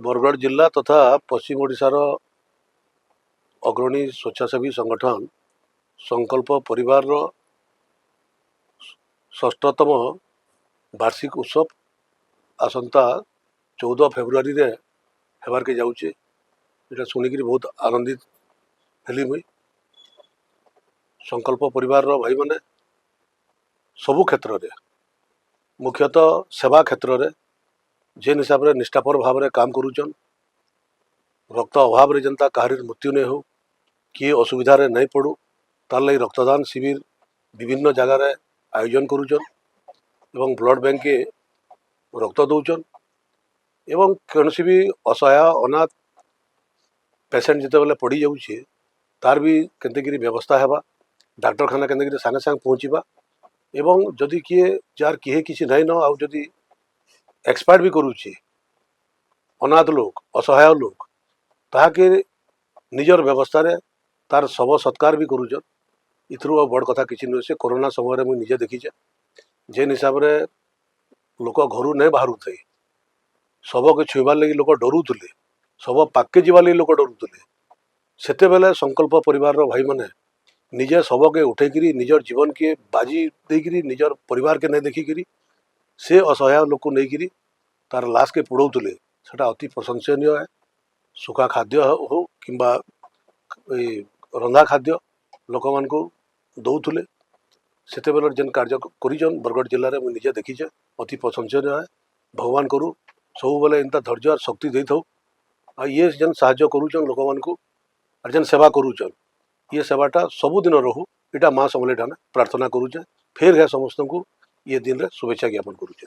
बरगढ़ जिला तथा पश्चिम ओडिशार अग्रणी स्वेच्छासेवी संगठन संकल्प परिवार षष्ठतम वार्षिक उत्सव आसंता 14 फेब्रुआरी रे हेबार के जाऊे। ये शुणिक बहुत आनंदित हेली मुई। संकल्प परिवार भाई माने सबु क्षेत्र रे मुख्यतः सेवा क्षेत्र रे जेन हिसाब रे निष्ठापर भाव रे काम करूचन। रक्त अभाव रे जनता कहार मृत्यु नहीं हो, किए असुविधा रे नहीं पड़ू, तार लगी रक्तदान शिविर विभिन्न जगार आयोजन करूचन एवं ब्लड बैंक के रक्त दौचन एवं कौन भी असहाय अनाथ पेसेंट जिते बेले पड़ जाऊे तार भी केनते व्यवस्था है, डाक्तरखाना केनते सागे सागे पहुँचवा एवं जदि किए जार किए किसी नहीं न आउ जदि एक्सपायर भी करुचे अनाथ लोग असहाय लोग ताके निजर व्यवस्था रे तार शव सत्कार भी करूचन। इथरू बड़ कथा किसी नुहे से कोरोना समय मुझे निजे देखीचे जेन हिसाब रे लोक घर नहीं बाहर थे, शव के छुईबार लगी लोक डरुले, शव पाके जीवार लगी लोक डरुले। सेते बेले संकल्प परिवार भाई माने निजे शव के उठेकरी निजर जीवन के बाजी देकरी निजर परिवार के नहीं देखिकी से असहाय लोक को नहीं तार लाश के पुड़ौले, सेटा अति प्रशंसनीय है। सुखा खाद्य हो किंबा रंधा खाद्य लोक मान दौले सेते बेले जेन कार्य करिजन बरगढ़ जिले में मुझे निजे देखीचे अति प्रशंसनीय है। भगवान करू सब बेले एंता धैर्य और शक्ति दे था। ये जेन साहाय्य करूचन लोक मान और जेन सेवा करूचन ये सेवाटा सबुदिन रहू इटा माँ समलेटा प्रार्थना करूचे। फिर है समस्त को ये दिन रे शुभेच्छा ज्ञापन करूचे।